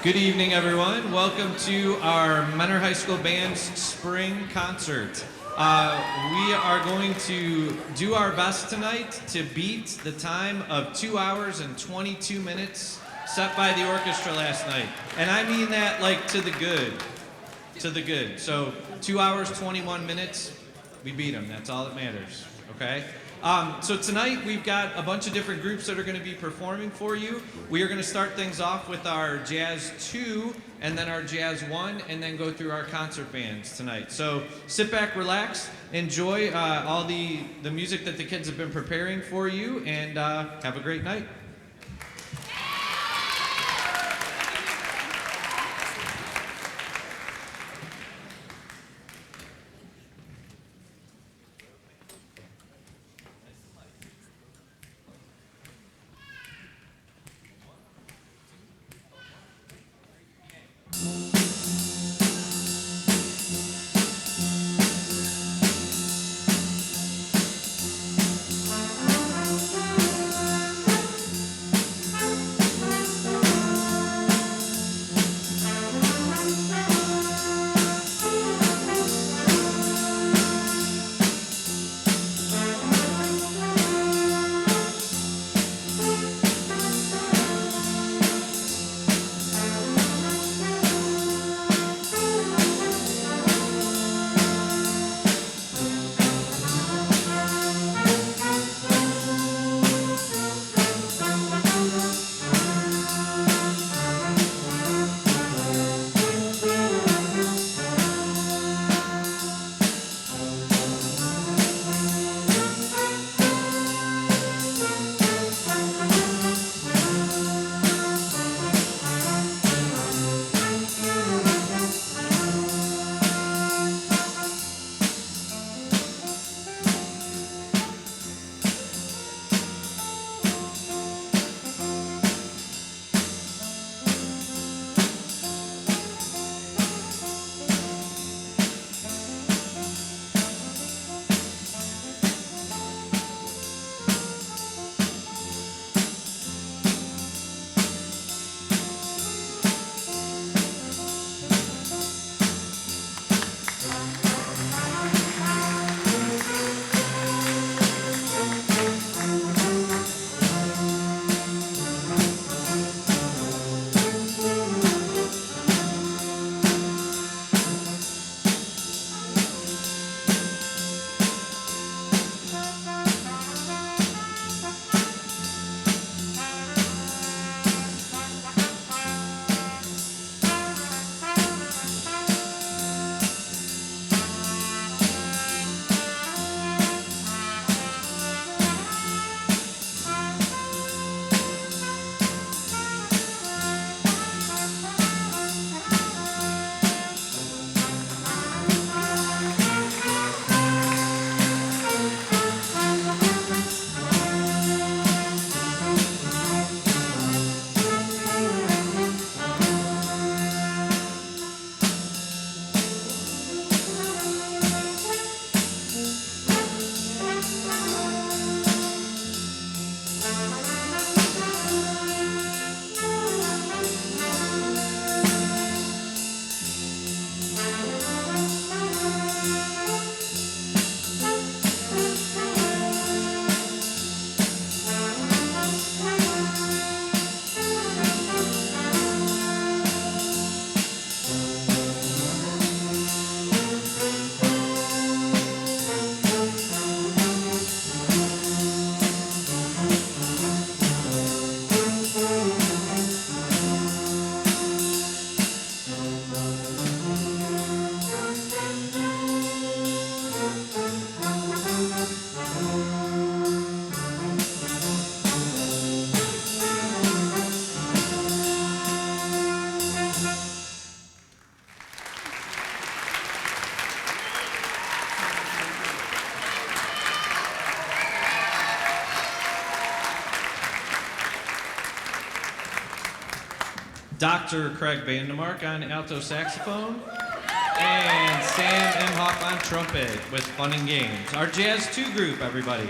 Good evening, everyone. Welcome to our Menor High School Band's spring concert. We are going to do our best tonight to beat the time of 2 hours and 22 minutes set by the orchestra last night. And I mean that like to the good. To the good. So 2 hours, 21 minutes, we beat them. That's all that matters, okay? So tonight we've got a bunch of different groups that are going to be performing for you. We are going to start things off with our Jazz 2 and then our Jazz 1 and then go through our concert bands tonight. So sit back, relax, enjoy all the music that the kids have been preparing for you, and have a great night. Dr. Craig Vandemark on alto saxophone, and Sam Imhoff on trumpet with Fun and Games. Our Jazz 2 group, everybody.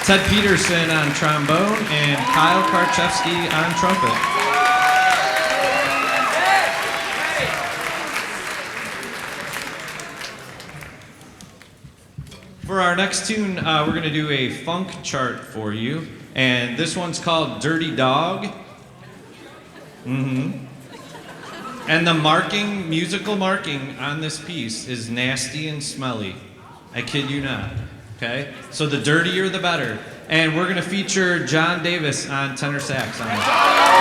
Ted Peterson on trombone, and Kyle Karchevsky on trumpet. For our next tune, we're going to do a funk chart for you, and this one's called Dirty Dog. And the musical marking on this piece is nasty and smelly. I kid you not. Okay? So the dirtier the better. And we're going to feature John Davis on tenor sax on it.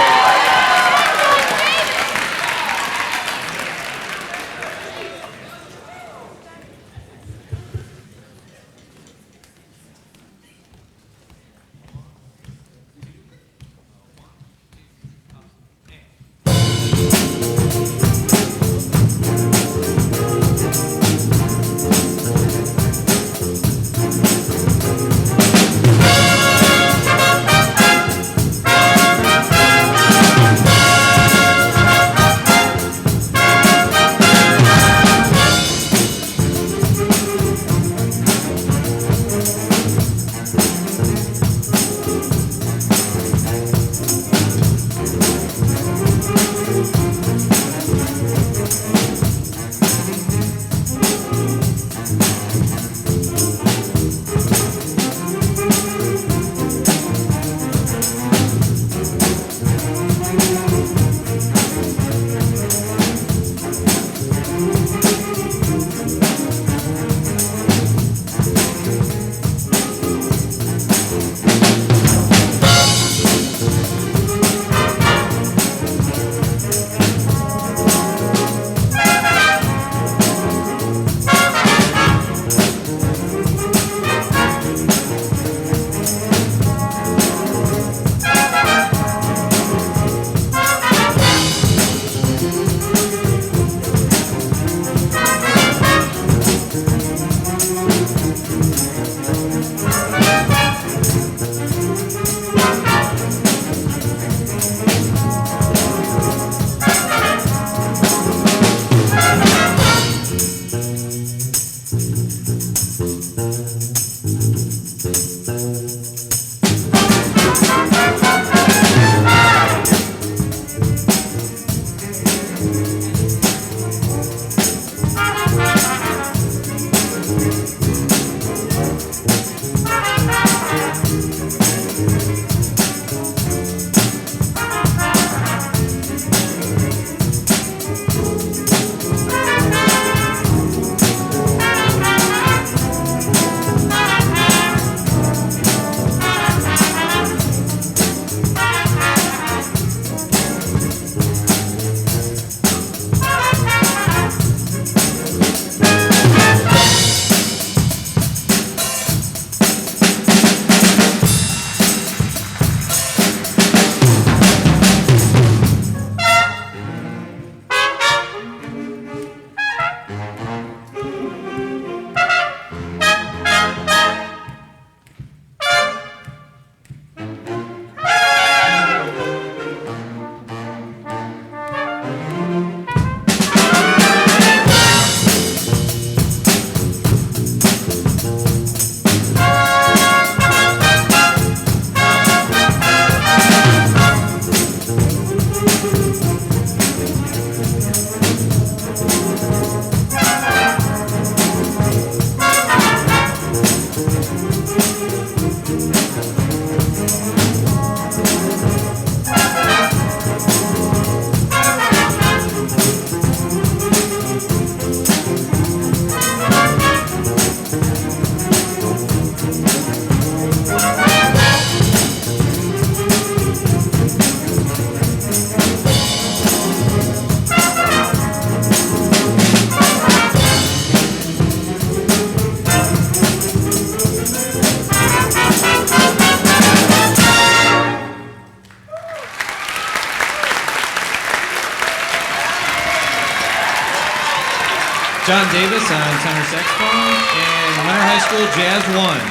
John Davis on tenor saxophone, and Menor High School Jazz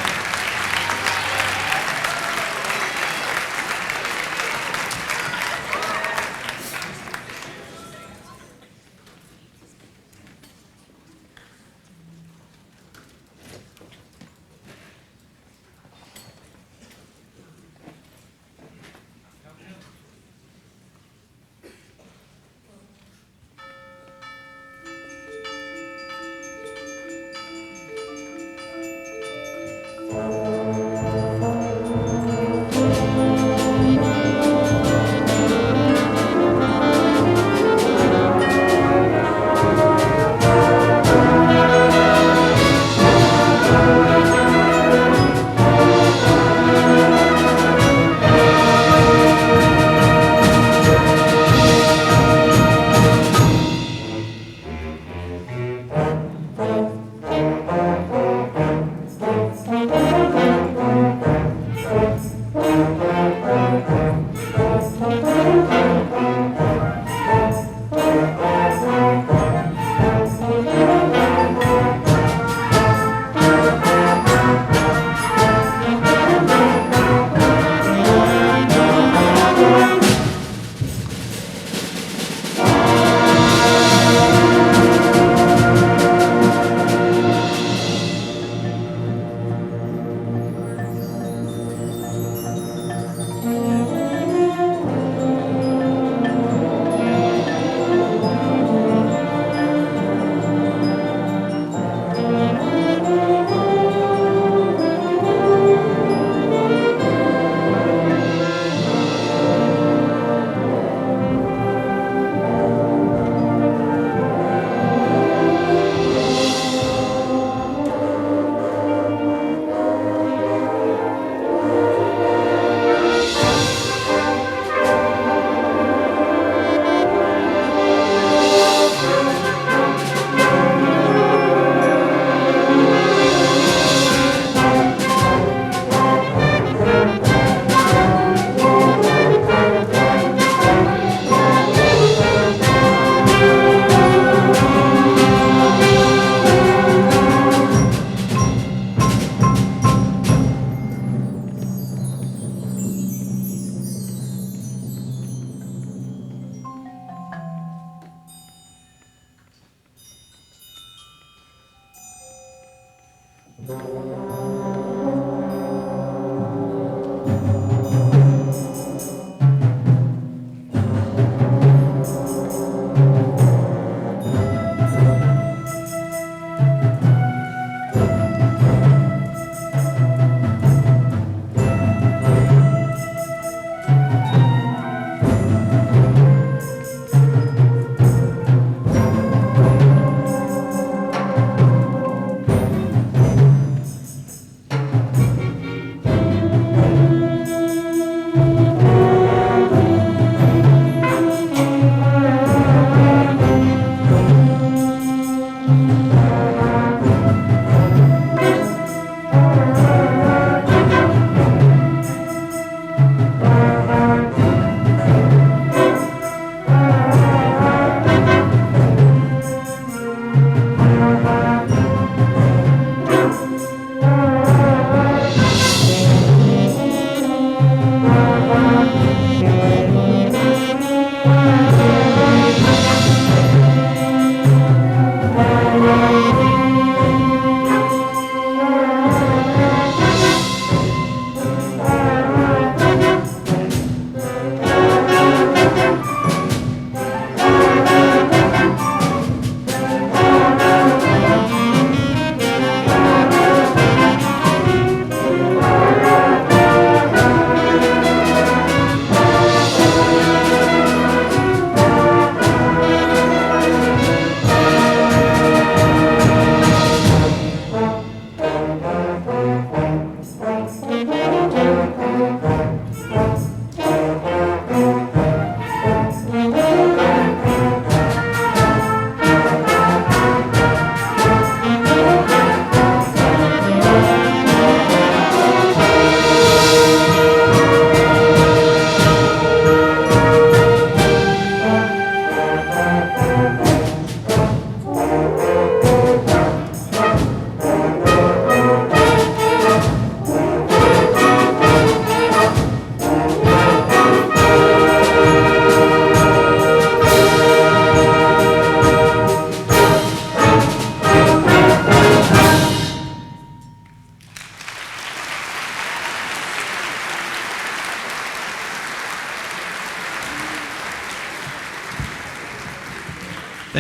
1.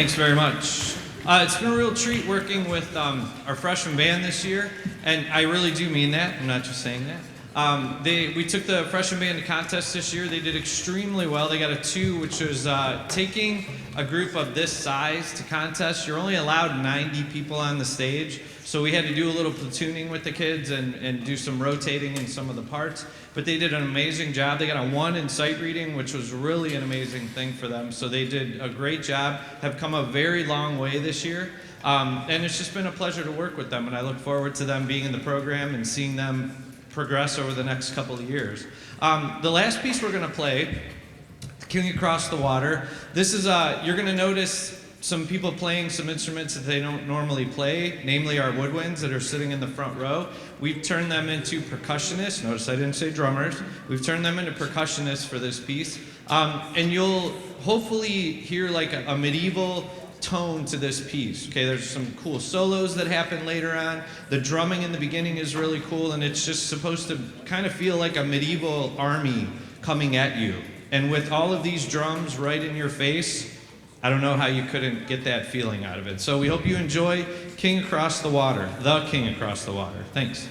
Thanks very much. It's been a real treat working with our freshman band this year, and I really do mean that. I'm not just saying that. We took the freshman band to contest this year. They did extremely well. They got a 2, which was taking a group of this size to contest. You're only allowed 90 people on the stage, so we had to do a little platooning with the kids and do some rotating in some of the parts. But they did an amazing job. They got a 1 in sight reading, which was really an amazing thing for them. So they did a great job, have come a very long way this year. And it's just been a pleasure to work with them, and I look forward to them being in the program and seeing them progress over the next couple of years. The last piece we're gonna play, King Across the Water. This is, you're gonna notice some people playing some instruments that they don't normally play, namely our woodwinds that are sitting in the front row. We've turned them into percussionists. Notice I didn't say drummers. We've turned them into percussionists for this piece. And you'll hopefully hear like a medieval tone to this piece. Okay, there's some cool solos that happen later on. The drumming in the beginning is really cool, and it's just supposed to kind of feel like a medieval army coming at you. And with all of these drums right in your face, I don't know how you couldn't get that feeling out of it. So we hope you enjoy King Across the Water, the King Across the Water. Thanks.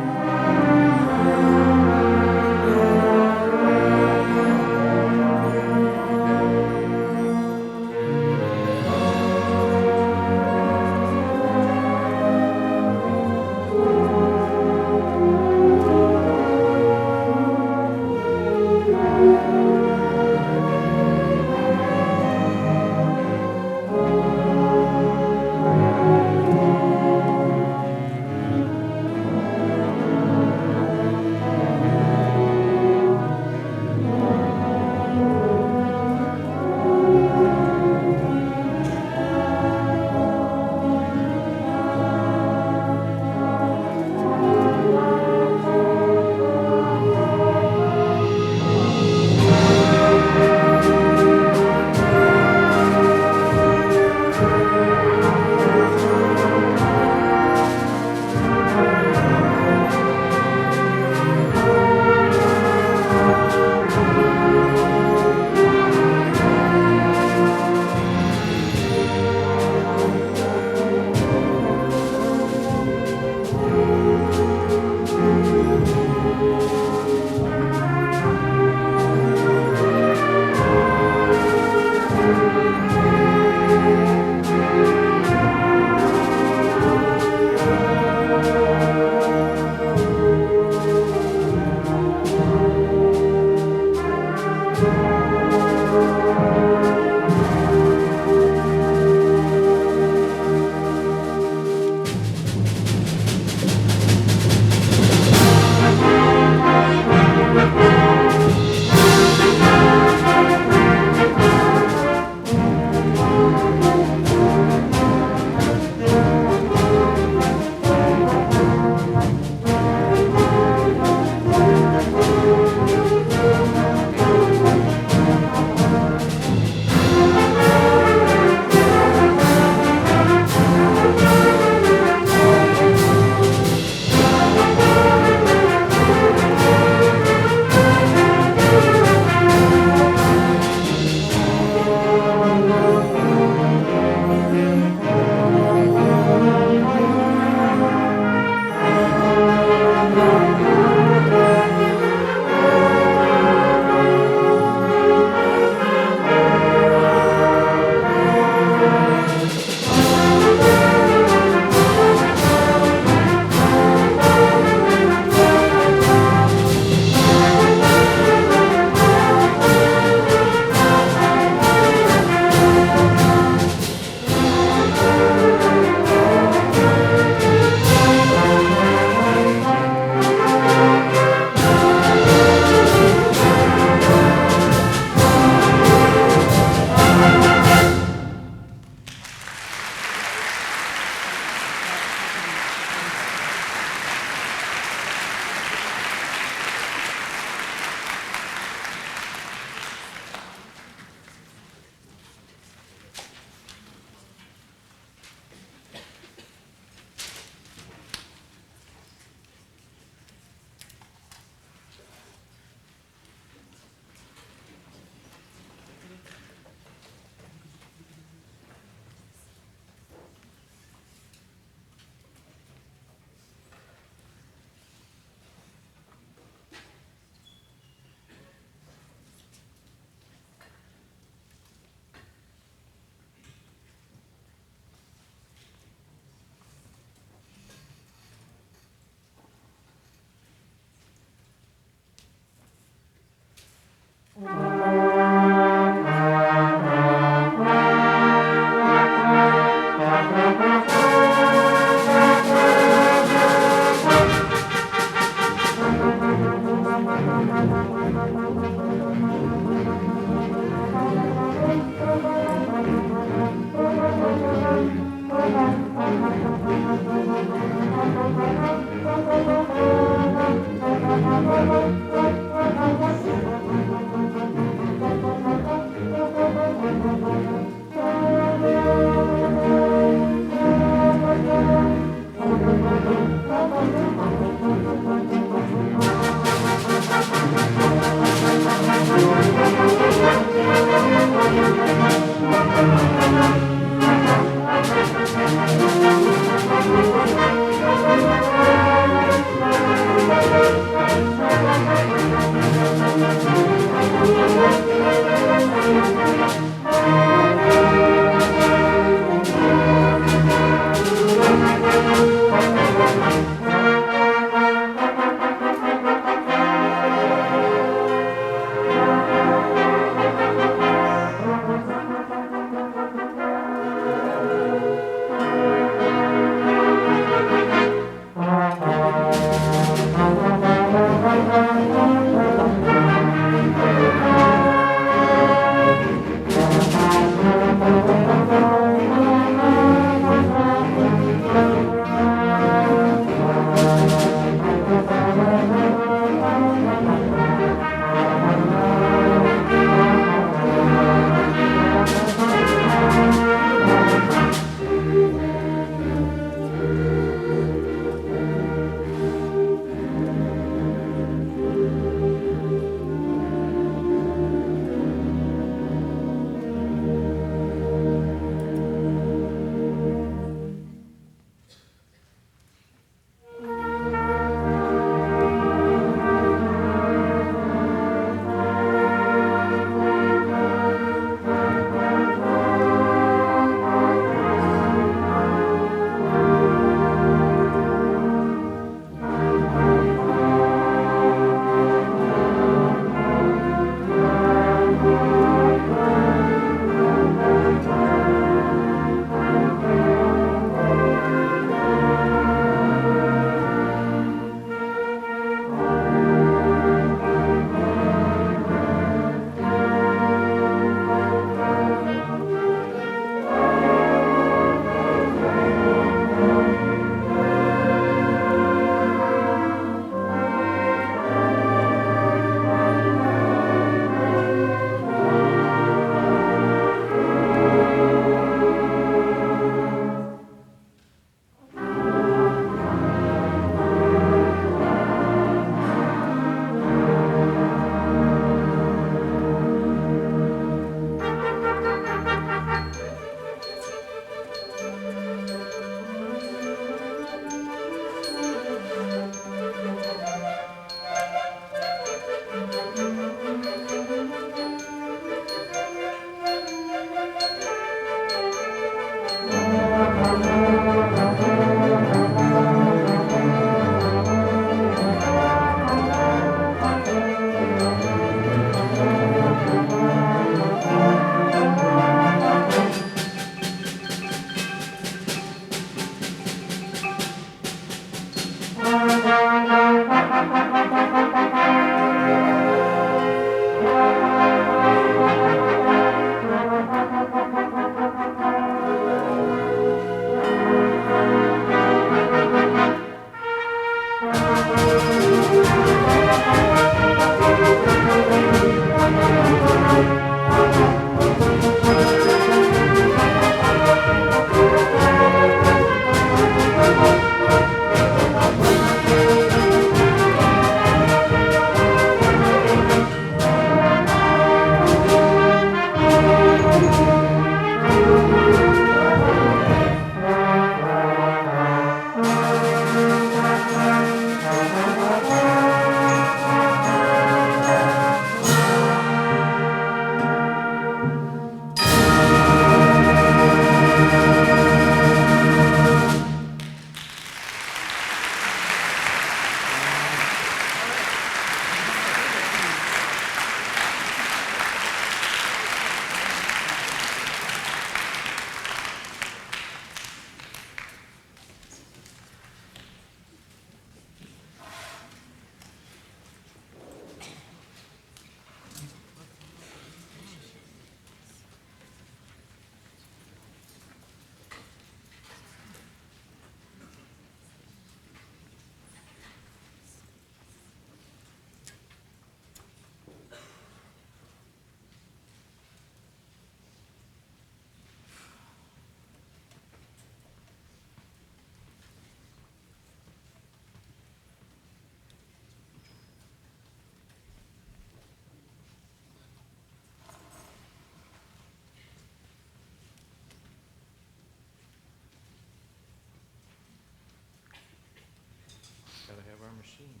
Gotta have our machine.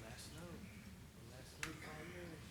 Last note. Last note, 5 years.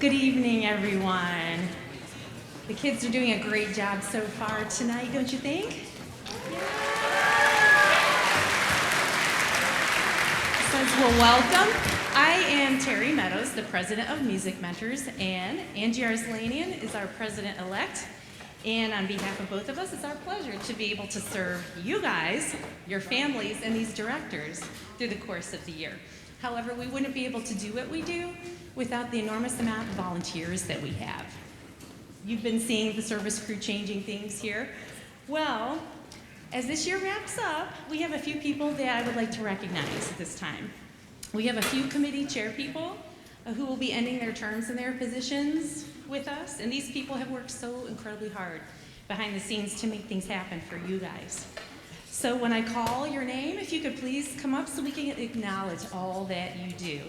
Good evening, everyone. The kids are doing a great job so far tonight, don't you think? Says, well, welcome. I am Terry Meadows, the president of Music Mentors, and Angie Arslanian is our president-elect. And on behalf of both of us, it's our pleasure to be able to serve you guys, your families, and these directors through the course of the year. However, we wouldn't be able to do what we do without the enormous amount of volunteers that we have. You've been seeing the service crew changing things here. Well, as this year wraps up, we have a few people that I would like to recognize at this time. We have a few committee chair people who will be ending their terms in their positions with us, and these people have worked so incredibly hard behind the scenes to make things happen for you guys. So when I call your name, if you could please come up so we can acknowledge all that you do.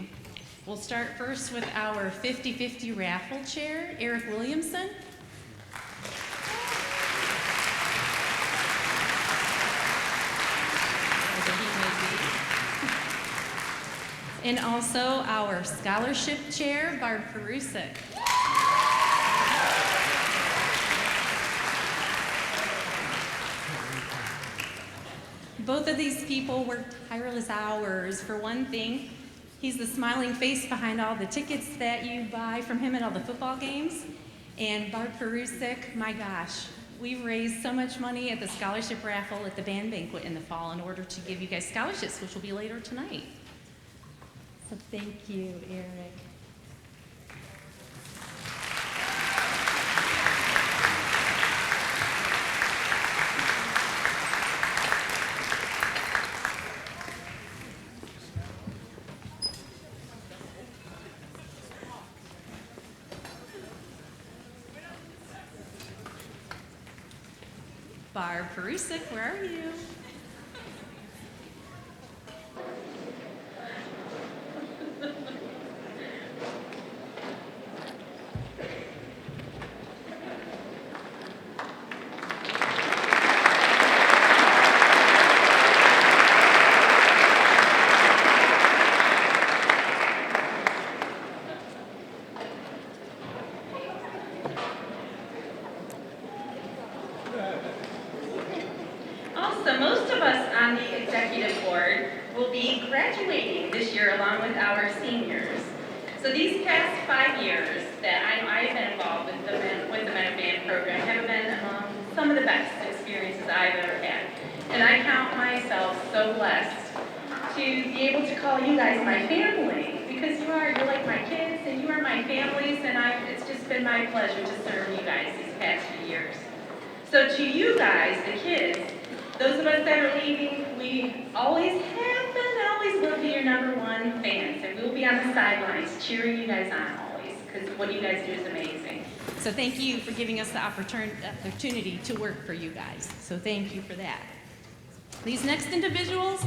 We'll start first with our 50-50 raffle chair, Eric Williamson. And also our scholarship chair, Barb Perusik. Both of these people worked tireless hours. For one thing, he's the smiling face behind all the tickets that you buy from him at all the football games. And Barb Perusik, my gosh, we've raised so much money at the scholarship raffle at the band banquet in the fall in order to give you guys scholarships, which will be later tonight. So thank you, Eric. Barb Perusik, where are you? Also, most of us on the executive board will be graduating this year along with our seniors. So these past 5 years that I've been involved with the Men of Band program have been some of the best experiences I've ever had. And I count myself so blessed to be able to call you guys my family, because you're like my kids and you are my families, and it's just been my pleasure to serve you guys these past few years. So to you guys, the kids, those of us that are leaving, we always have been and always will be your #1 fans, and we'll be on the sidelines cheering you guys on always, because what you guys do is amazing. So thank you for giving us the opportunity to work for you guys. So thank you for that. These next individuals,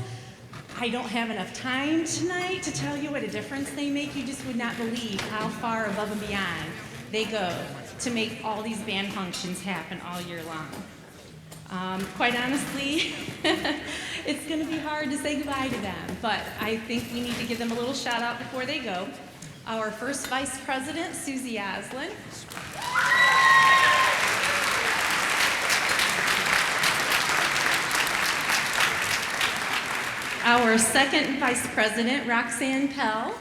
I don't have enough time tonight to tell you what a difference they make. You just would not believe how far above and beyond they go to make all these band functions happen all year long. Quite honestly, it's going to be hard to say goodbye to them, but I think we need to give them a little shout out before they go. Our first Vice President, Susie Oslin. Our second Vice President, Roxanne Pell.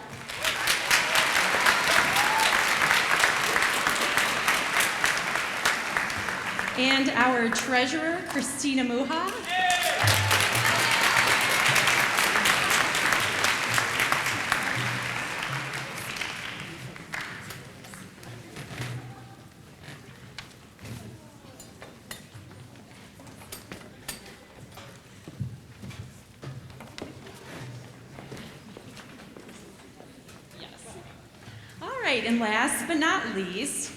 And our treasurer, Christina Muha. Yes. All right, and last but not least,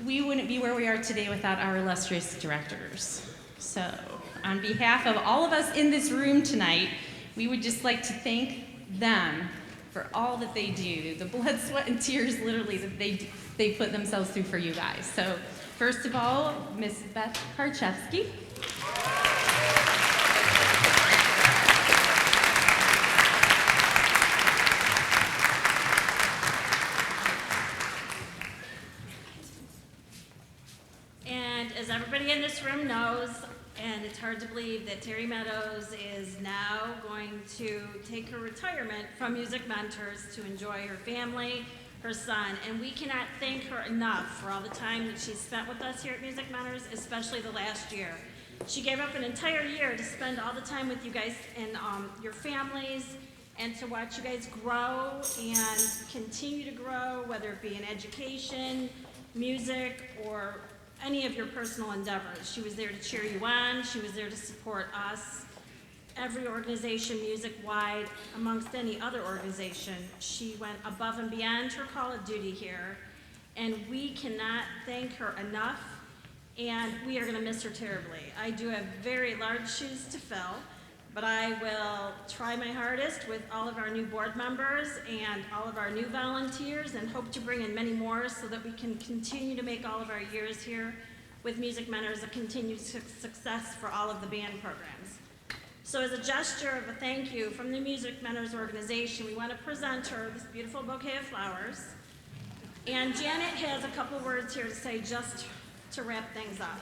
we wouldn't be where we are today without our illustrious directors. So, on behalf of all of us in this room tonight, we would just like to thank them for all that they do, the blood, sweat, and tears literally that they put themselves through for you guys. So, first of all, Miss Beth Karchevsky. everybody in this room knows, and it's hard to believe that Terry Meadows is now going to take her retirement from Music Mentors to enjoy her family, her son, and we cannot thank her enough for all the time that she's spent with us here at Music Mentors, especially the last year. She gave up an entire year to spend all the time with you guys and your families, and to watch you guys grow and continue to grow, whether it be in education, music, or any of your personal endeavors. She was there to cheer you on. She was there to support us. Every organization, music-wide, amongst any other organization, she went above and beyond her call of duty here, and we cannot thank her enough, and we are going to miss her terribly. I do have very large shoes to fill, but I will try my hardest with all of our new board members and all of our new volunteers, and hope to bring in many more so that we can continue to make all of our years here with Music Mentors a continued success for all of the band programs. So as a gesture of a thank you from the Music Mentors organization, we want to present her this beautiful bouquet of flowers. And Janet has a couple words here to say just to wrap things up.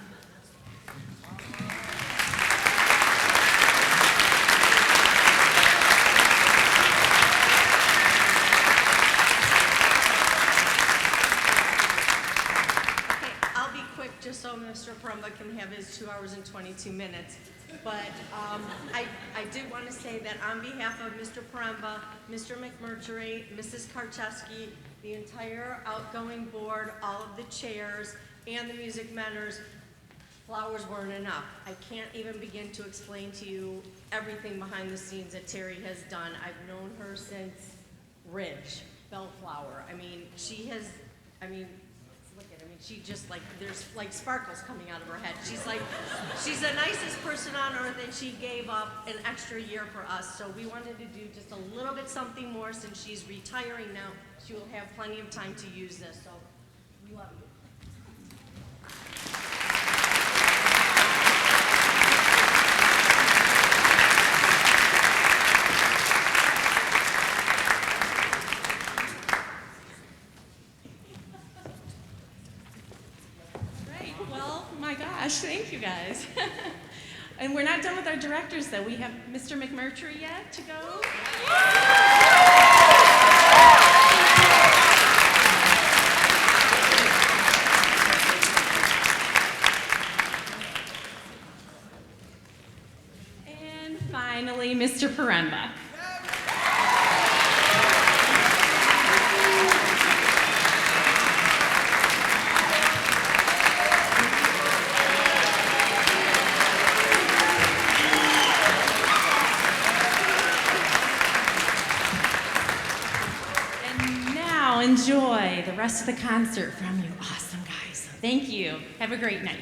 Just so Mr. Parumba can have his 2 hours and 22 minutes. But I did want to say that on behalf of Mr. Parumba, Mr. McMurtry, Mrs. Karczewski, the entire outgoing board, all of the chairs, and the Music Mentors, flowers weren't enough. I can't even begin to explain to you everything behind the scenes that Terry has done. I've known her since Ridge, Bellflower. I mean, she has, she just like, there's like sparkles coming out of her head. She's the nicest person on earth, and she gave up an extra year for us. So we wanted to do just a little bit something more since she's retiring now. She will have plenty of time to use this, so we love you. Thank you guys. And we're not done with our directors though. We have Mr. McMurtry yet to go. And finally, Mr. Parumba. Enjoy the rest of the concert from you awesome guys. Thank you. Have a great night.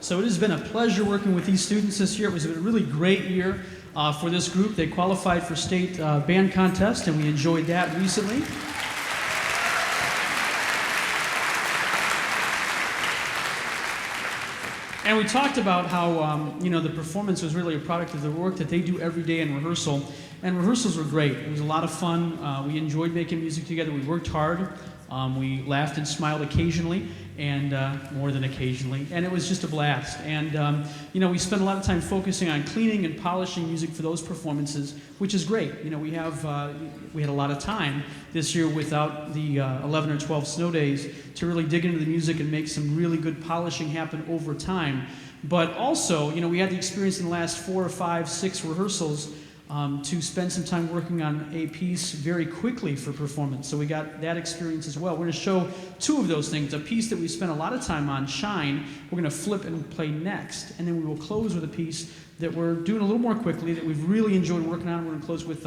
So it has been a pleasure working with these students this year. It was a really great year for this group. They qualified for state band contest, and we enjoyed that recently. And we talked about how the performance was really a product of the work that they do every day in rehearsal. And rehearsals were great. It was a lot of fun. We enjoyed making music together. We worked hard. We laughed and smiled occasionally, and more than occasionally. And it was just a blast. And we spent a lot of time focusing on cleaning and polishing music for those performances, which is great. We had a lot of time this year without the 11 or 12 snow days to really dig into the music and make some really good polishing happen over time. But also, we had the experience in the last 4 or 5, 6 rehearsals to spend some time working on a piece very quickly for performance. So we got that experience as well. We're going to show 2 of those things. A piece that we spent a lot of time on, Shine, we're going to flip and play next. And then we will close with a piece that we're doing a little more quickly that we've really enjoyed working on. We're going to close with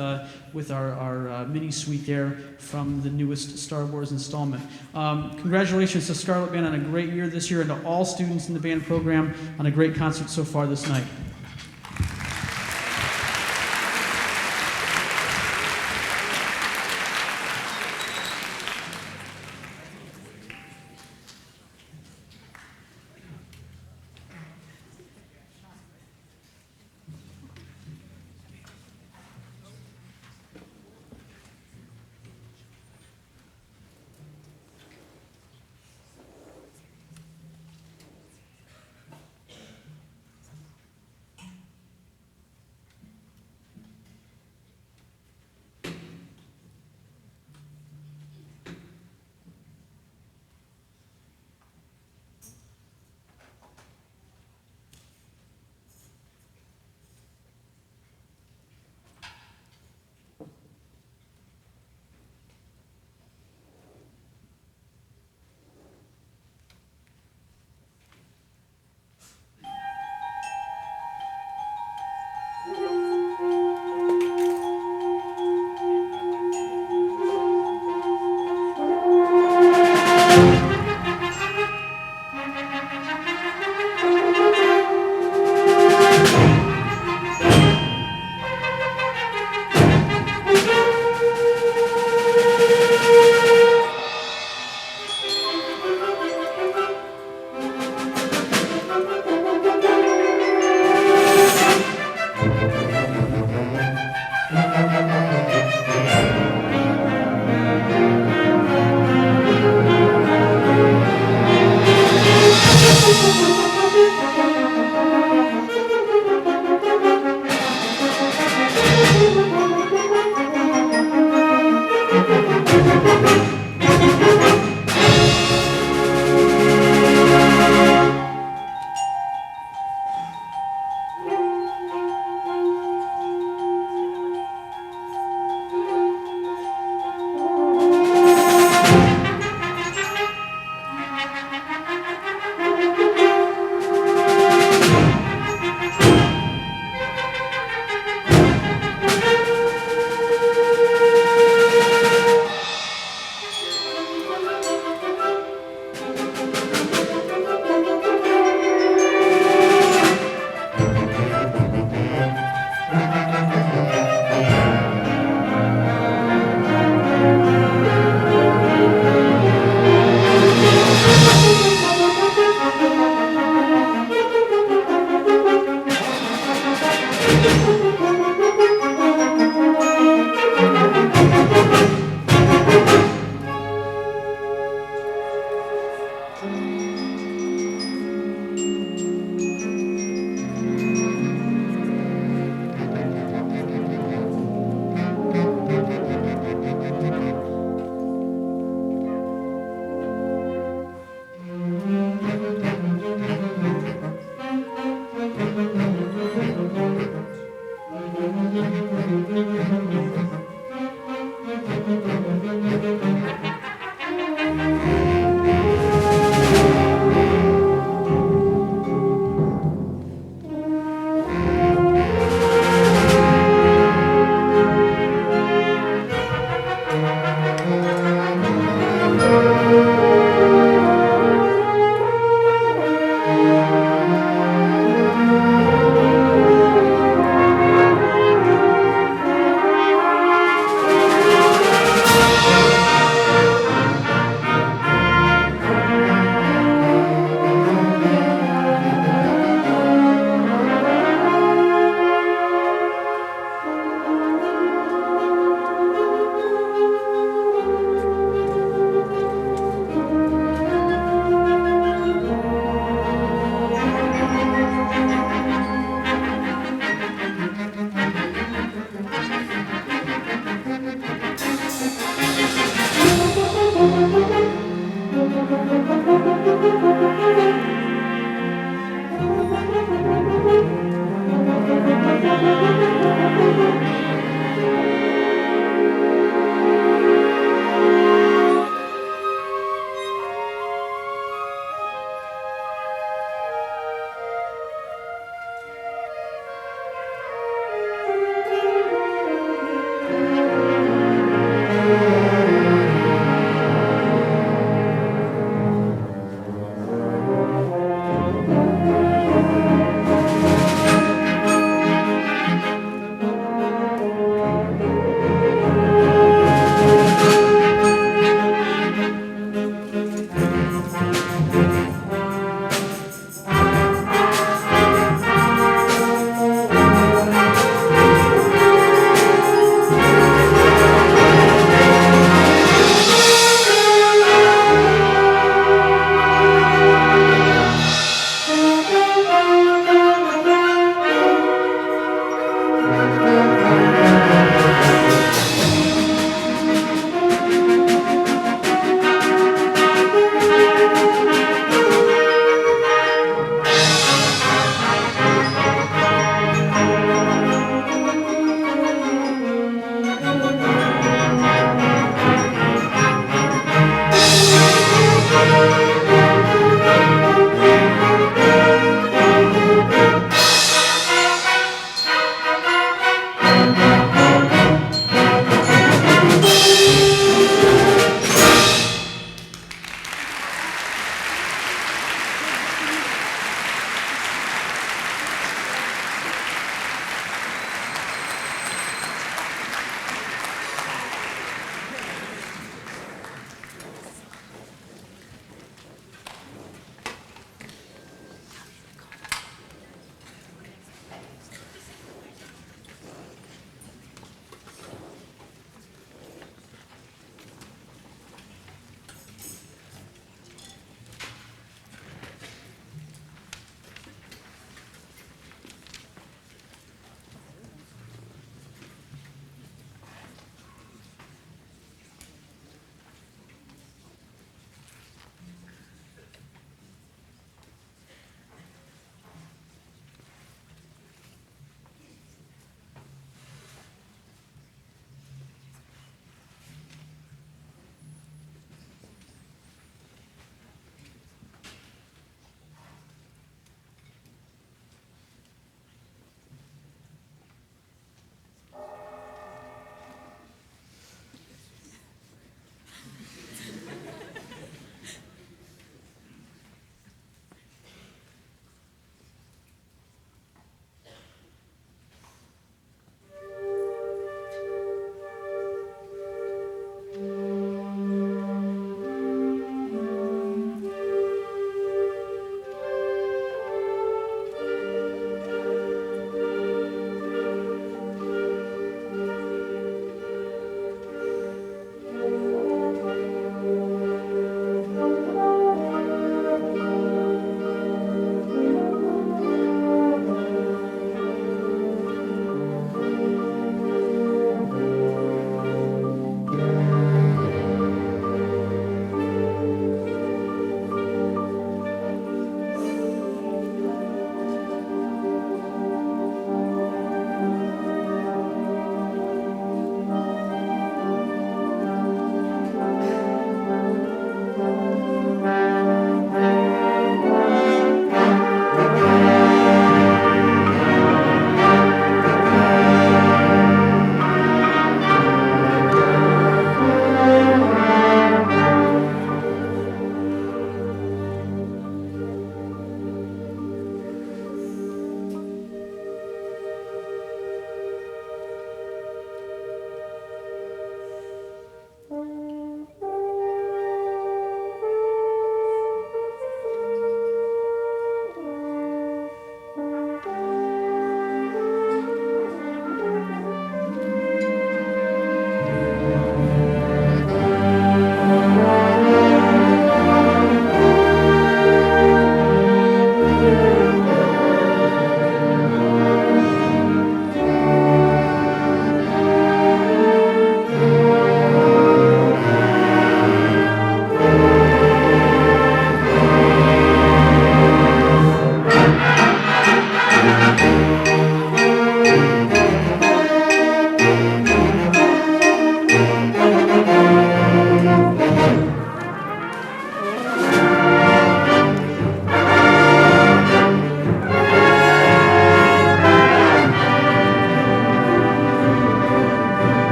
our mini suite there from the newest Star Wars installment. Congratulations to Scarlet Band on a great year this year, and to all students in the band program on a great concert so far this night.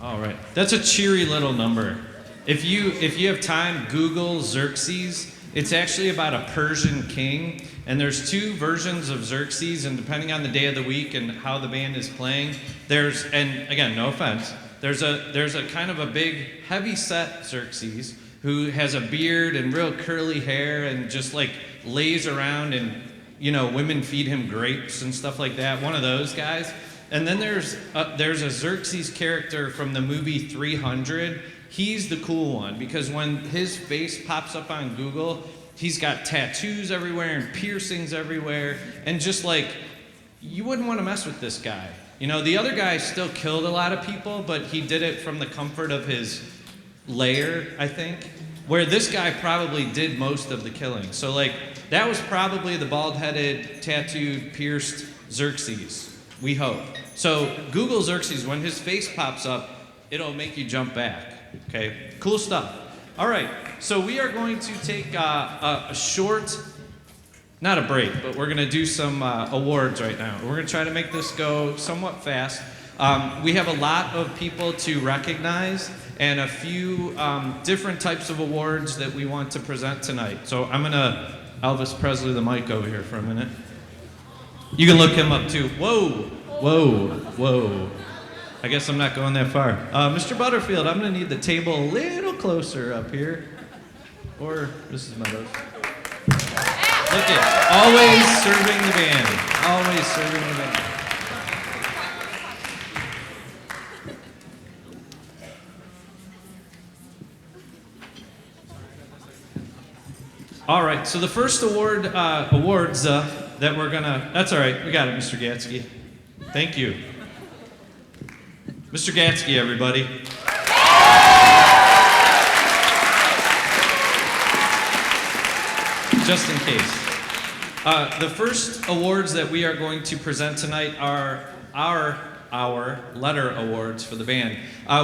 All right, that's a cheery little number. If you have time, Google Xerxes. It's actually about a Persian king, and there's two versions of Xerxes, and depending on the day of the week and how the band is playing, and again, no offense, there's a kind of a big, heavy-set Xerxes who has a beard and real curly hair and just like lays around and, women feed him grapes and stuff like that. One of those guys. And then there's a Xerxes character from the movie 300. He's the cool one because when his face pops up on Google, he's got tattoos everywhere and piercings everywhere. And just like, you wouldn't want to mess with this guy. The other guy still killed a lot of people, but he did it from the comfort of his lair, I think. Where this guy probably did most of the killing. So that was probably the bald-headed, tattooed, pierced Xerxes. We hope. So Google Xerxes, when his face pops up, it'll make you jump back. Okay, cool stuff. All right, so we are going to take a short, not a break, but we're gonna do some awards right now. We're gonna try to make this go somewhat fast. We have a lot of people to recognize and a few different types of awards that we want to present tonight. So I'm gonna Elvis Presley the mic over here for a minute. You can look him up too. Whoa, whoa, whoa. I guess I'm not going that far. Mr. Butterfield, I'm gonna need the table a little closer up here. Or Mrs. Meadows. Look at, always serving the band. Always serving the band. All right, so the first awards that we're gonna, that's all right, we got it, Mr. Gatsky. Thank you. Mr. Gatsky, everybody. Just in case. The first awards that we are going to present tonight are our letter awards for the band.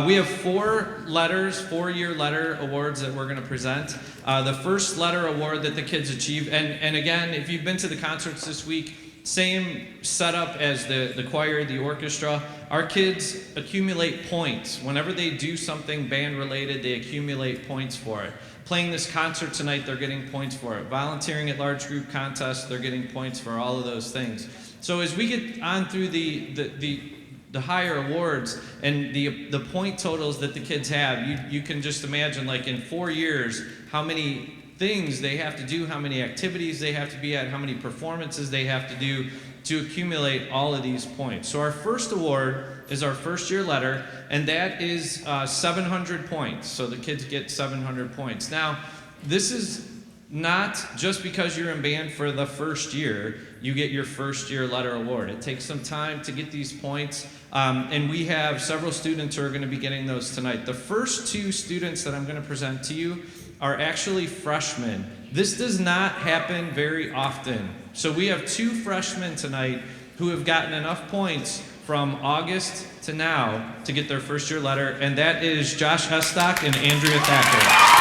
We have 4-year letter awards that we're going to present. The first letter award that the kids achieve, and again, if you've been to the concerts this week, same setup as the choir, the orchestra. Our kids accumulate points. Whenever they do something band related, they accumulate points for it. Playing this concert tonight, they're getting points for it. Volunteering at large group contests, they're getting points for all of those things. So as we get on through the higher awards and the point totals that the kids have, you can just imagine, like in 4 years, how many things they have to do, how many activities they have to be at, how many performances they have to do to accumulate all of these points. So our first award is our first year letter, and that is 700 points. So the kids get 700 points. Now, this is not just because you're in band for the first year, you get your first year letter award. It takes some time to get these points, and we have several students who are going to be getting those tonight. The first 2 students that I'm going to present to you are actually freshmen. This does not happen very often. So we have 2 freshmen tonight who have gotten enough points from August to now to get their first year letter, and that is Josh Estock and Andrea Thacker.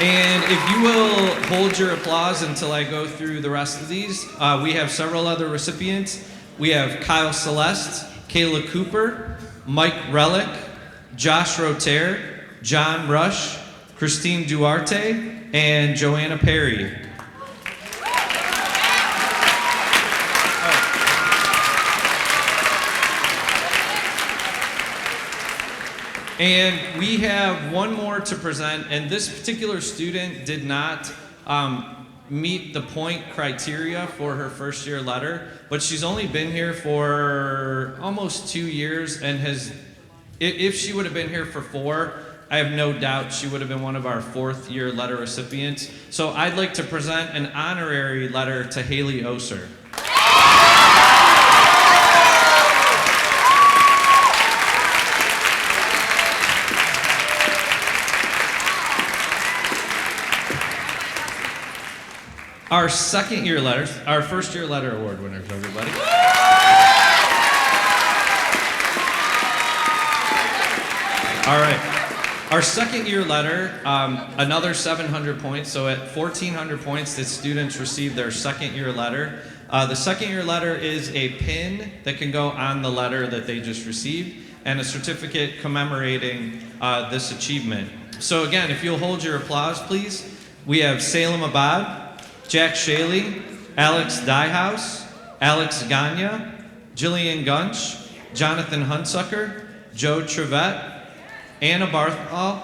And if you will hold your applause until I go through the rest of these, we have several other recipients. We have Kyle Celeste, Kayla Cooper, Mike Relic, Josh Rotere, John Rush, Christine Duarte, and Joanna Perry. And we have one more to present, and this particular student did not meet the point criteria for her first year letter, but she's only been here for almost 2 years and if she would have been here for 4, I have no doubt she would have been one of our 4th year letter recipients. So I'd like to present an honorary letter to Haley Oser. Our second year letters, our first year letter award winners, everybody. All right. Our second year letter, another 700 points. So at 1,400 points, the students received their second year letter. The second year letter is a pin that can go on the letter that they just received and a certificate commemorating this achievement. So again, if you'll hold your applause, please. We have Salem Abad, Jack Shaley, Alex Diehouse, Alex Ganya, Jillian Gunch, Jonathan Hunsucker, Joe Trevette, Anna Barthol,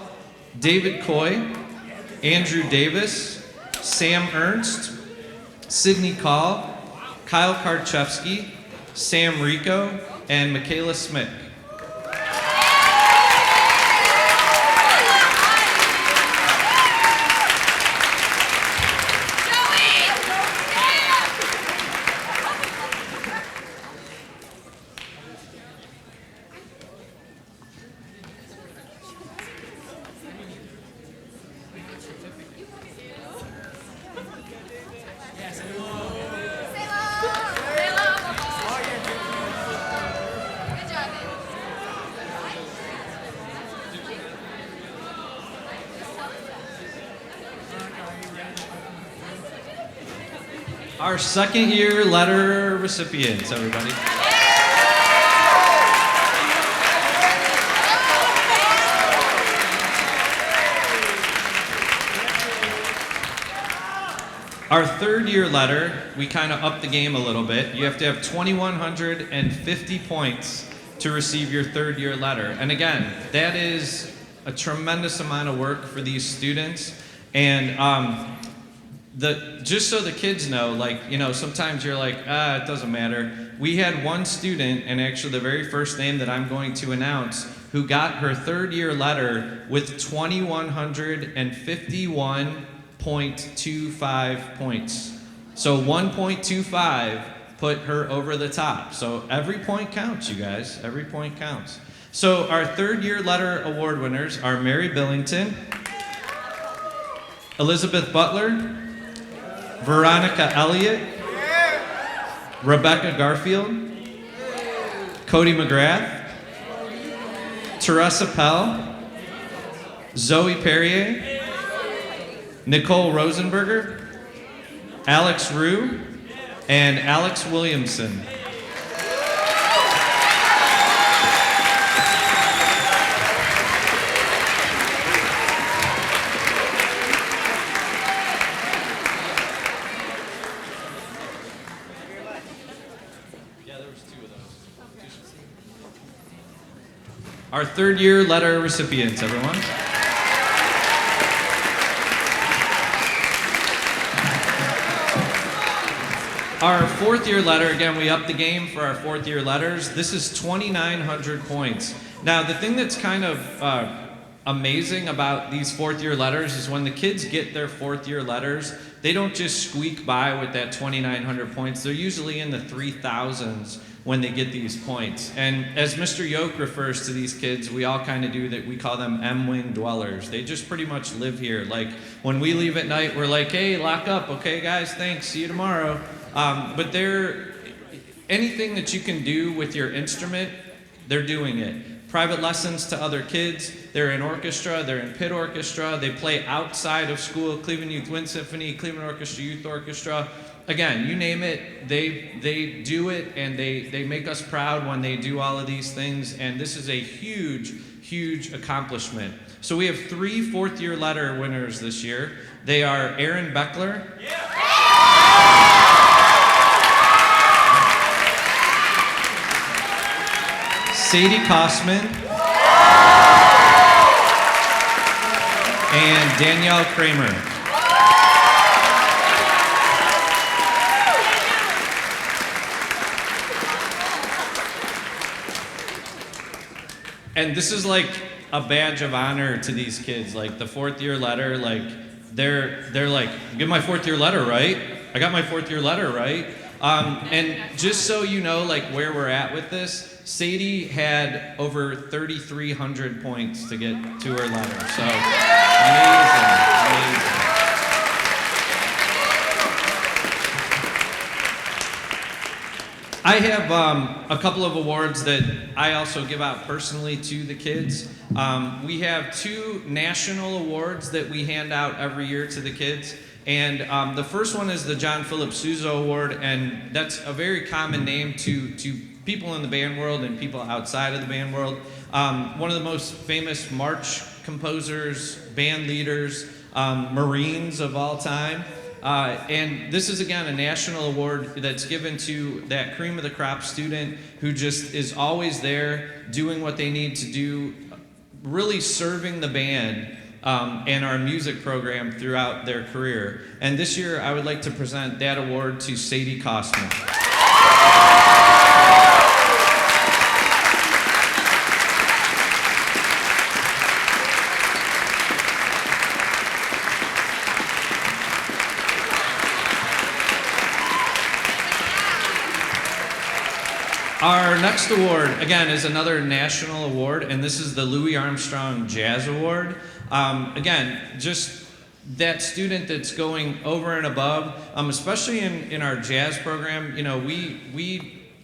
David Coy, Andrew Davis, Sam Ernst, Sydney Call, Kyle Karchevsky, Sam Rico, and Michaela Smith. Our second year letter recipients, everybody. Our third year letter, we kind of upped the game a little bit. You have to have 2,150 points to receive your third year letter. And again, that is a tremendous amount of work for these students. And just so the kids know, like, you know, sometimes you're like, it doesn't matter. We had one student, and actually the very first name that I'm going to announce, who got her third year letter with 2,151.25 points. So 1.25 put her over the top. So every point counts, you guys. Every point counts. So our third year letter award winners are Mary Billington, Elizabeth Butler, Veronica Elliott, Rebecca Garfield, Cody McGrath, Teresa Pell, Zoe Perrier, Nicole Rosenberger, Alex Rue, and Alex Williamson. Our third year letter recipients, everyone. Our fourth year letter, again, we upped the game for our fourth year letters. This is 2,900 points. Now, the thing that's kind of amazing about these fourth year letters is when the kids get their fourth year letters, they don't just squeak by with that 2,900 points. They're usually in the 3,000s when they get these points. And as Mr. Yoke refers to these kids, we all kind of do that. We call them M-wing dwellers. They just pretty much live here. Like when we leave at night, we're like, hey, lock up. Okay, guys, thanks. See you tomorrow. But anything that you can do with your instrument, they're doing it. Private lessons to other kids. They're in orchestra. They're in pit orchestra. They play outside of school, Cleveland Youth Wind Symphony, Cleveland Orchestra, Youth Orchestra. Again, you name it, they do it, and they make us proud when they do all of these things, and this is a huge, huge accomplishment. So we have 3 fourth year letter winners this year. They are Aaron Beckler, Sadie Kosman, and Danielle Kramer. And this is like a badge of honor to these kids. Like the fourth year letter, like they're like, get my fourth year letter right. I got my fourth year letter right. And just so you know, like where we're at with this, Sadie had over 3,300 points to get to her letter. So amazing. I have a couple of awards that I also give out personally to the kids. We have 2 national awards that we hand out every year to the kids. And the first one is the John Philip Sousa Award, and that's a very common name to people in the band world and people outside of the band world. One of the most famous march composers, band leaders, Marines of all time. And this is, again, a national award that's given to that cream of the crop student who just is always there doing what they need to do, really serving the band and our music program throughout their career. And this year, I would like to present that award to Sadie Kosman. Our next award, again, is another national award, and this is the Louis Armstrong Jazz Award. Again, just that student that's going over and above, especially in our jazz program, you know,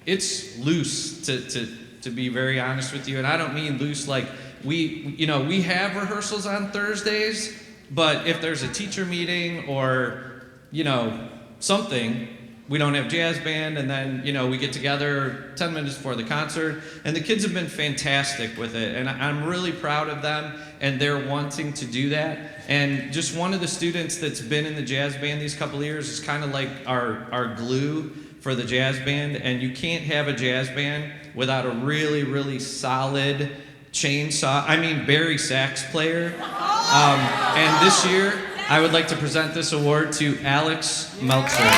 it's loose to be very honest with you, and I don't mean loose like we have rehearsals on Thursdays, but if there's a teacher meeting or, you know, something, we don't have jazz band, and then, you know, we get together 10 minutes before the concert, and the kids have been fantastic with it, and I'm really proud of them, and they're wanting to do that. And just one of the students that's been in the jazz band these couple of years is kind of like our glue for the jazz band, and you can't have a jazz band without a really, really solid bari sax player. And this year, I would like to present this award to Alex Meltzer.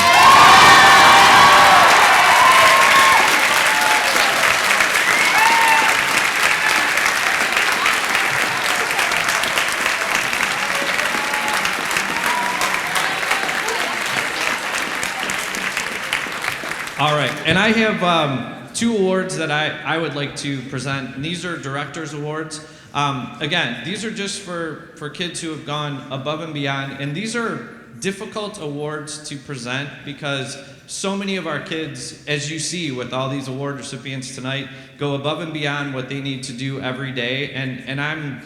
All right, and I have 2 awards that I would like to present, and these are Director's Awards. Again, these are just for kids who have gone above and beyond, and these are difficult awards to present because so many of our kids, as you see with all these award recipients tonight, go above and beyond what they need to do every day, and I'm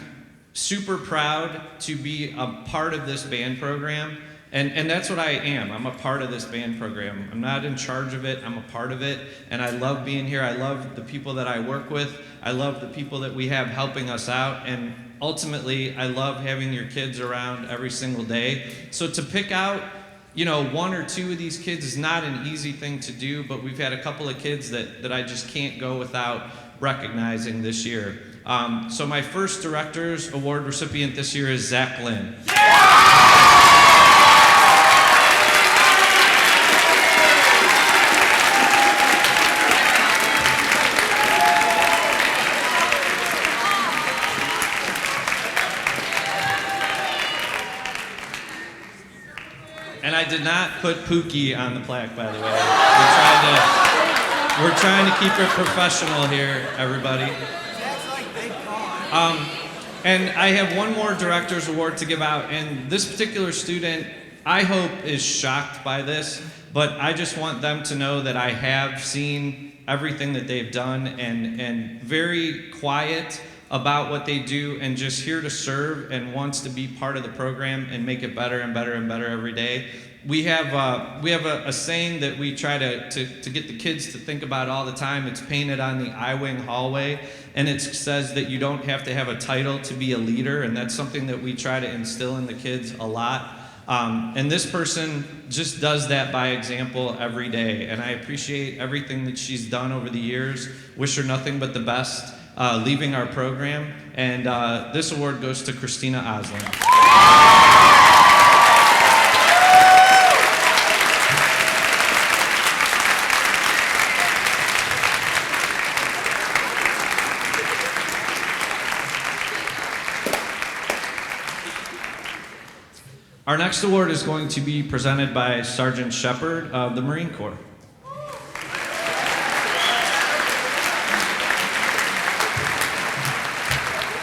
super proud to be a part of this band program. And that's what I am. I'm a part of this band program. I'm not in charge of it, I'm a part of it, and I love being here. I love the people that I work with. I love the people that we have helping us out, and ultimately, I love having your kids around every single day. So to pick out, you know, 1 or 2 of these kids is not an easy thing to do, but we've had a couple of kids that I just can't go without recognizing this year. So my first Director's Award recipient this year is Zach Lynn. And I did not put Pookie on the plaque, by the way. We're trying to keep it professional here, everybody. And I have 1 more Director's Award to give out, and this particular student, I hope, is shocked by this, but I just want them to know that I have seen everything that they've done, and very quiet about what they do, and just here to serve and wants to be part of the program and make it better and better and better every day. We have a saying that we try to get the kids to think about all the time. It's painted on the I-Wing hallway, and it says that you don't have to have a title to be a leader, and that's something that we try to instill in the kids a lot. And this person just does that by example every day, and I appreciate everything that she's done over the years. Wish her nothing but the best leaving our program, and this award goes to Christina Oslin. Our next award is going to be presented by Sergeant Shepard of the Marine Corps.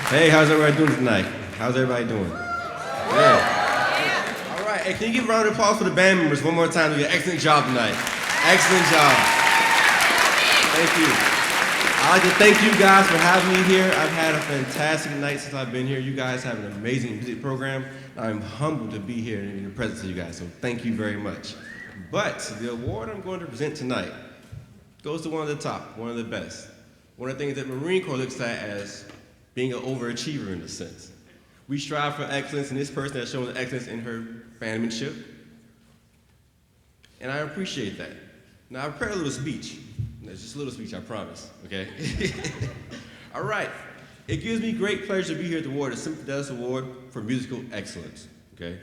Hey, how's everybody doing tonight? How's everybody doing? Yeah. All right, hey, can you give a round of applause for the band members one more time? They did an excellent job tonight. Excellent job. Thank you. I'd like to thank you guys for having me here. I've had a fantastic night since I've been here. You guys have an amazing music program. I'm humbled to be here in the presence of you guys, so thank you very much. But the award I'm going to present tonight goes to one of the top, one of the best. One of the things that Marine Corps looks at as being an overachiever in a sense. We strive for excellence, and this person has shown excellence in her bandmanship. And I appreciate that. Now, I prepared a little speech. It's just a little speech, I promise, okay? All right. It gives me great pleasure to be here to award the Simple Fidelis Award for Musical Excellence, okay?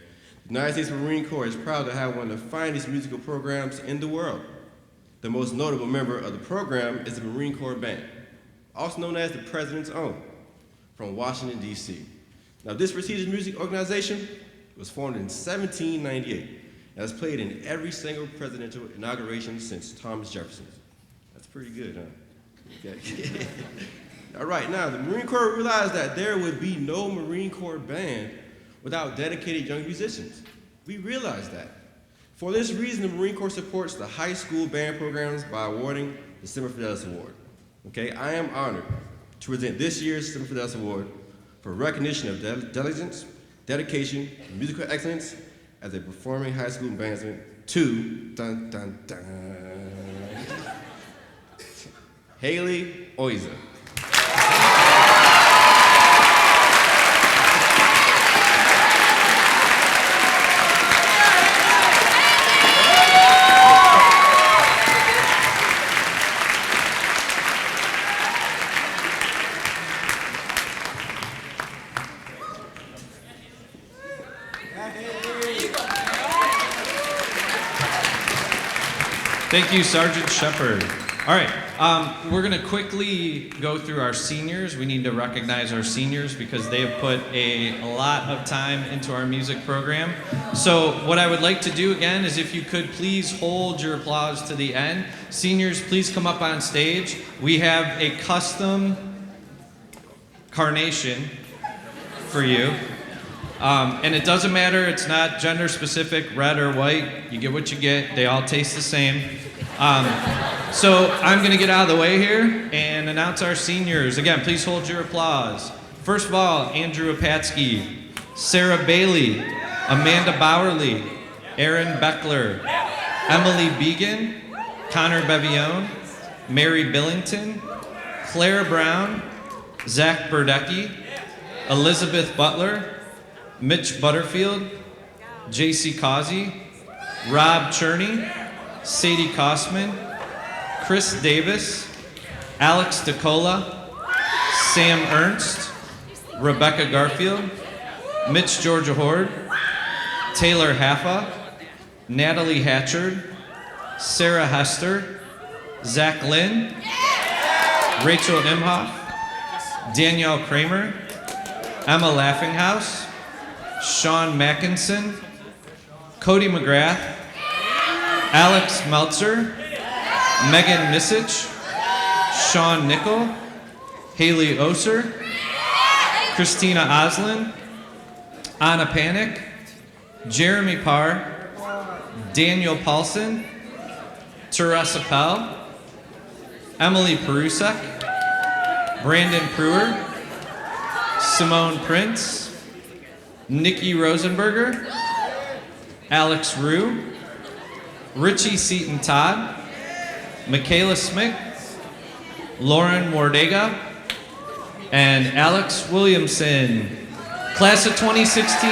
The United States Marine Corps is proud to have one of the finest musical programs in the world. The most notable member of the program is the Marine Corps Band, also known as the President's Own, from Washington, D.C. Now, this prestigious music organization was formed in 1798 and has played in every single presidential inauguration since Thomas Jefferson. That's pretty good, huh? Okay. All right, now, the Marine Corps realized that there would be no Marine Corps band without dedicated young musicians. We realized that. For this reason, the Marine Corps supports the high school band programs by awarding the Semper Fidelis Award. Okay, I am honored to present this year's Semper Fidelis Award for recognition of diligence, dedication, and musical excellence as a performing high school bandsman to, dun, dun, dun, Haley Oiza. Thank you, Sergeant Shepard. All right, we're gonna quickly go through our seniors. We need to recognize our seniors because they have put a lot of time into our music program. So what I would like to do again is if you could please hold your applause to the end. Seniors, please come up on stage. We have a custom carnation for you. And it doesn't matter, it's not gender specific, red or white. You get what you get, they all taste the same. So I'm gonna get out of the way here and announce our seniors. Again, please hold your applause. First of all, Andrew Apatsky, Sarah Bailey, Amanda Bowerly, Aaron Beckler, Emily Began, Connor Bevione, Mary Billington, Claire Brown, Zach Burdecki, Elizabeth Butler, Mitch Butterfield, J.C. Causey, Rob Cherney, Sadie Kosman, Chris Davis, Alex DeCola, Sam Ernst, Rebecca Garfield, Mitch Georgia Horde, Taylor Haffa, Natalie Hatchard, Sarah Hester, Zach Lynn, Rachel Imhoff, Danielle Kramer, Emma Laughinghouse, Sean Mackinson, Cody McGrath, Alex Meltzer, Megan Misich, Sean Nickel, Haley Oser, Christina Oslin, Anna Panic, Jeremy Parr, Daniel Paulson, Teresa Pell, Emily Perusek, Brandon Pruer, Simone Prince, Nikki Rosenberger, Alex Rue, Richie Seaton Todd, Michaela Smith, Lauren Wardega, and Alex Williamson. Class of 2016.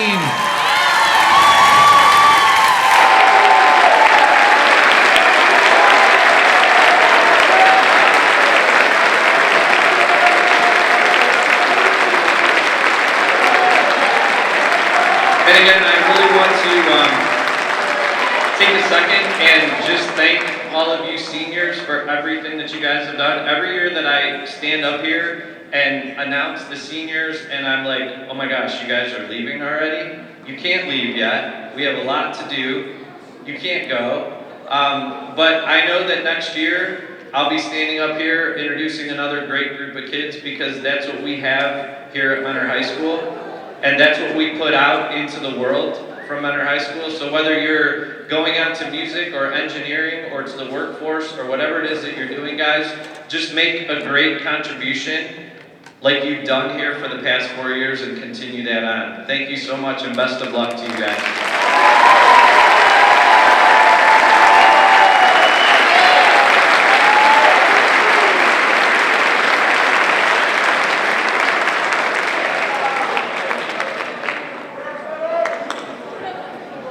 And again, I really want to take a second and just thank all of you seniors for everything that you guys have done. Every year that I stand up here and announce the seniors and I'm like, oh my gosh, you guys are leaving already? You can't leave yet. We have a lot to do. You can't go. But I know that next year I'll be standing up here introducing another great group of kids because that's what we have here at Mentor High School. And that's what we put out into the world from Mentor High School. So whether you're going out to music or engineering or to the workforce or whatever it is that you're doing, guys, just make a great contribution like you've done here for the past 4 years and continue that on. Thank you so much and best of luck to you guys.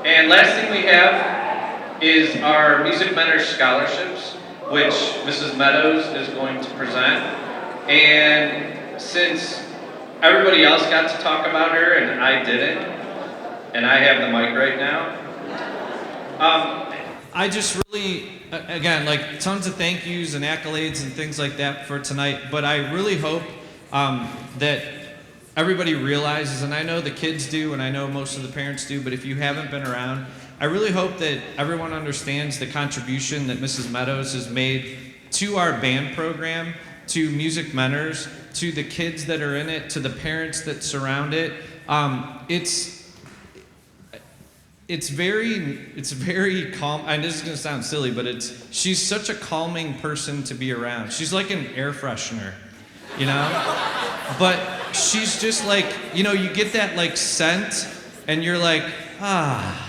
And last thing we have is our Music Mentors Scholarships, which Mrs. Meadows is going to present. And since everybody else got to talk about her and I didn't, and I have the mic right now, I just really, again, like tons of thank yous and accolades and things like that for tonight, but I really hope that everybody realizes, and I know the kids do, and I know most of the parents do, but if you haven't been around, I really hope that everyone understands the contribution that Mrs. Meadows has made to our band program, to Music Mentors, to the kids that are in it, to the parents that surround it. It's very calm, and this is gonna sound silly, but she's such a calming person to be around. She's like an air freshener, you know? But she's just like, you know, you get that like scent and you're like, ah.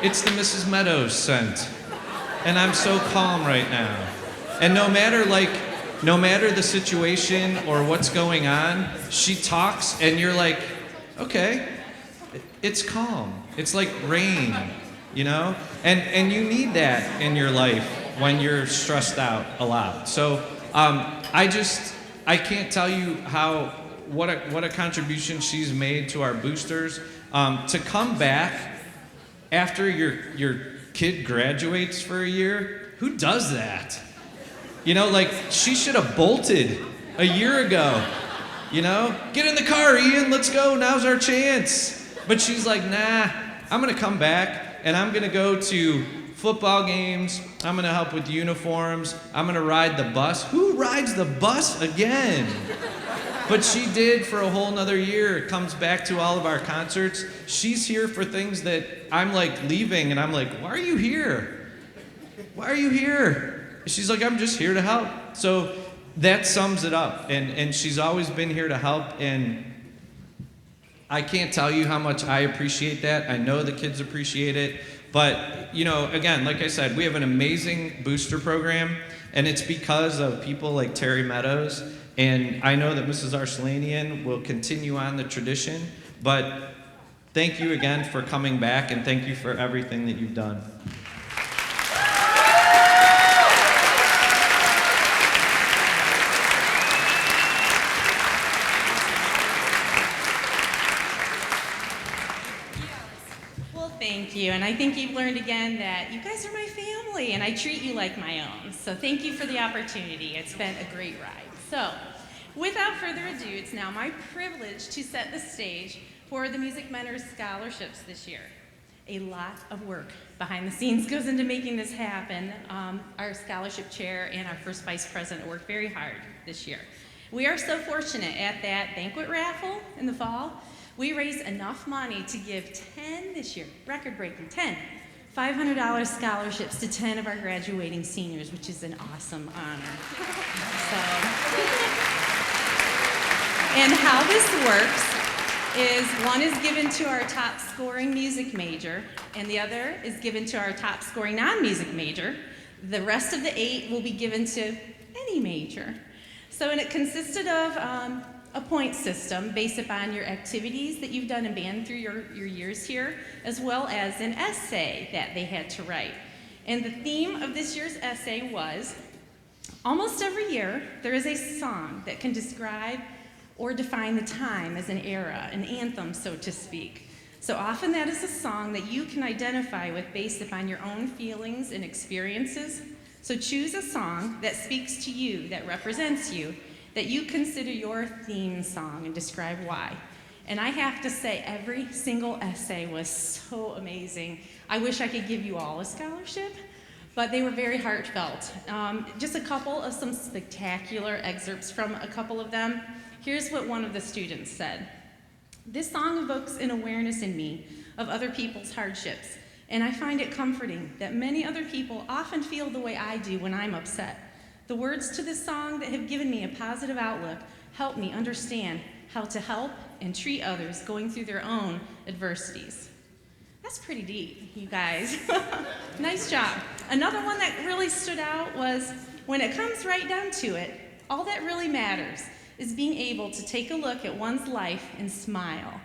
It's the Mrs. Meadows scent. And I'm so calm right now. And no matter the situation or what's going on, she talks and you're like, okay, it's calm. It's like rain, you know? And you need that in your life when you're stressed out a lot. So I can't tell you what a contribution she's made to our boosters. To come back after your kid graduates for a year, who does that? You know, like, she should have bolted a year ago. You know, get in the car, Ian, let's go, now's our chance. But she's like, nah, I'm gonna come back and I'm gonna go to football games, I'm gonna help with uniforms, I'm gonna ride the bus. Who rides the bus again? But she did for a whole nother year. Comes back to all of our concerts. She's here for things that I'm like leaving and I'm like, why are you here? Why are you here? She's like, I'm just here to help. So that sums it up. And she's always been here to help. And I can't tell you how much I appreciate that. I know the kids appreciate it. But, you know, again, like I said, we have an amazing booster program. And it's because of people like Terry Meadows. And I know that Mrs. Arslanian will continue on the tradition, but thank you again for coming back, and thank you for everything that you've done. Well, thank you, and I think you've learned again that you guys are my family, and I treat you like my own. So thank you for the opportunity. It's been a great ride. So, without further ado, it's now my privilege to set the stage for the Music Mentors Scholarships this year. A lot of work behind the scenes goes into making this happen. Our scholarship chair and our first vice president worked very hard this year. We are so fortunate at that banquet raffle in the fall, we raised enough money to give 10 this year, record-breaking 10, $500 scholarships to 10 of our graduating seniors, which is an awesome honor. And how this works is one is given to our top scoring music major and the other is given to our top scoring non-music major. The rest of the 8 will be given to any major. So, and it consisted of a point system based upon your activities that you've done in band through your years here, as well as an essay that they had to write. And the theme of this year's essay was, almost every year, there is a song that can describe or define the time as an era, an anthem, so to speak. So often that is a song that you can identify with based upon your own feelings and experiences. So choose a song that speaks to you, that represents you, that you consider your theme song and describe why. And I have to say, every single essay was so amazing. I wish I could give you all a scholarship, but they were very heartfelt. Just a couple of some spectacular excerpts from a couple of them. Here's what one of the students said. This song evokes an awareness in me of other people's hardships, and I find it comforting that many other people often feel the way I do when I'm upset. The words to this song that have given me a positive outlook help me understand how to help and treat others going through their own adversities. That's pretty deep, you guys. Nice job. Another one that really stood out was, when it comes right down to it, all that really matters is being able to take a look at one's life and smile.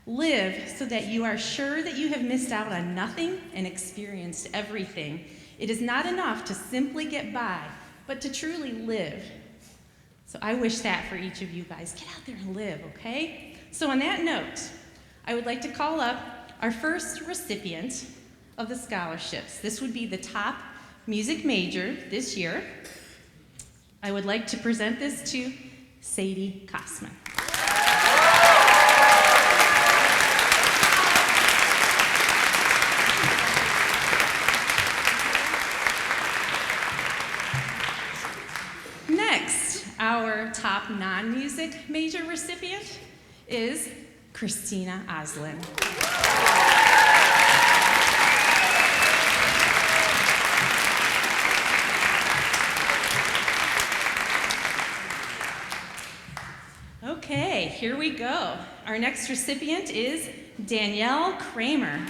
Live so that you are sure that you have missed out on nothing and experienced everything. It is not enough to simply get by, but to truly live. So I wish that for each of you guys. Get out there and live, okay? So on that note, I would like to call up our first recipient of the scholarships. This would be the top music major this year. I would like to present this to Sadie Kosman. Next, our top non-music major recipient is Christina Oslin. Okay, here we go. Our next recipient is Danielle Kramer.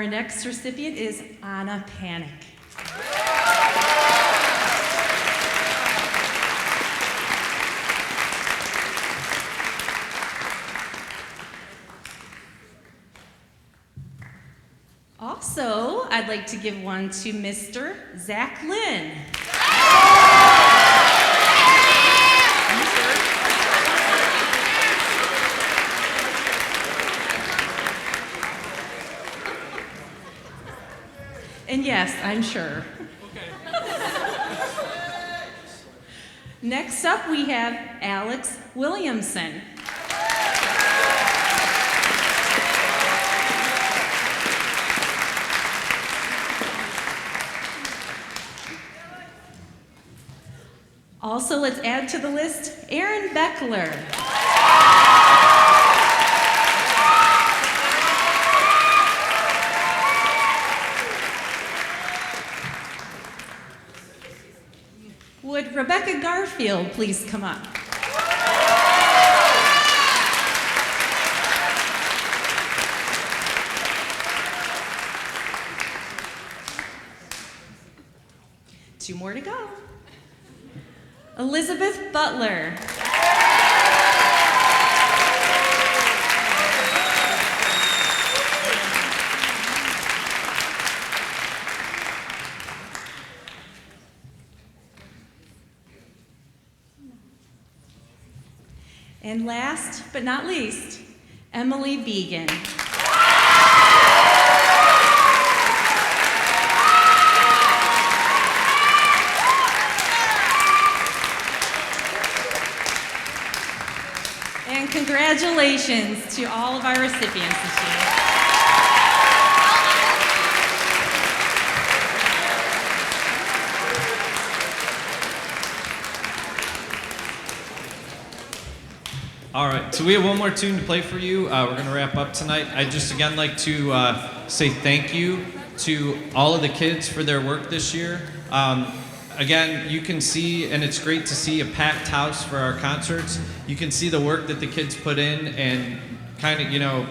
Our next recipient is Anna Panic. Also, I'd like to give one to Mr. Zach Lynn. And yes, I'm sure. Next up, we have Alex Williamson. Also, let's add to the list Aaron Beckler. Would Rebecca Garfield please come up? Two more to go. Elizabeth Butler. And last but not least, Emily Began. And congratulations to all of our recipients this year. All right, so we have one more tune to play for you. We're going to wrap up tonight. I'd just again like to say thank you to all of the kids for their work this year. Again, you can see, and it's great to see a packed house for our concerts. You can see the work that the kids put in and kind of, you know,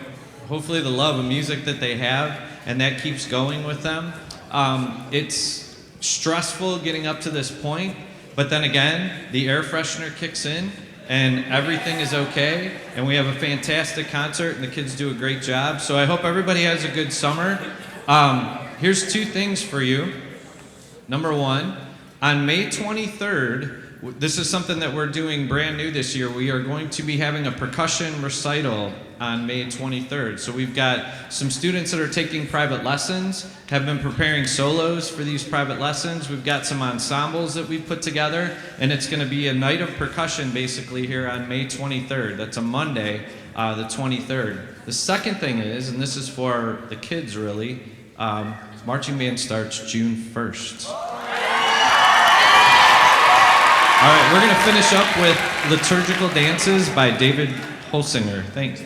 hopefully the love of music that they have, and that keeps going with them. It's stressful getting up to this point, but then again, the air freshener kicks in, and everything is okay, and we have a fantastic concert, and the kids do a great job. So I hope everybody has a good summer. Here's two things for you. Number one, on May 23rd, this is something that we're doing brand new this year. We are going to be having a percussion recital on May 23rd. So we've got some students that are taking private lessons, have been preparing solos for these private lessons. We've got some ensembles that we've put together, and it's going to be a night of percussion basically here on May 23rd. That's a Monday, the 23rd. The second thing is, and this is for the kids really, marching band starts June 1st. All right, we're going to finish up with Liturgical Dances by David Holsinger. Thanks.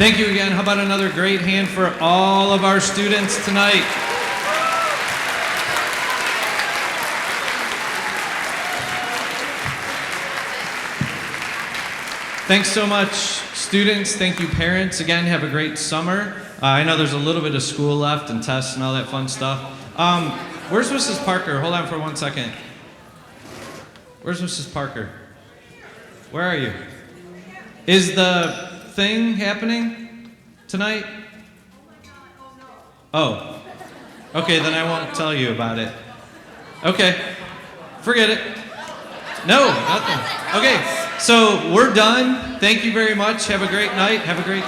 Thank you again. How about another great hand for all of our students tonight? Thanks so much, students. Thank you, parents. Again, have a great summer. I know there's a little bit of school left and tests and all that fun stuff. Where's Mrs. Parker? Hold on for 1 second. Where's Mrs. Parker? Where are you? Is the thing happening tonight? Oh. Okay, then I won't tell you about it. Okay. Forget it. No, nothing. Okay, so we're done. Thank you very much. Have a great night. Have a great...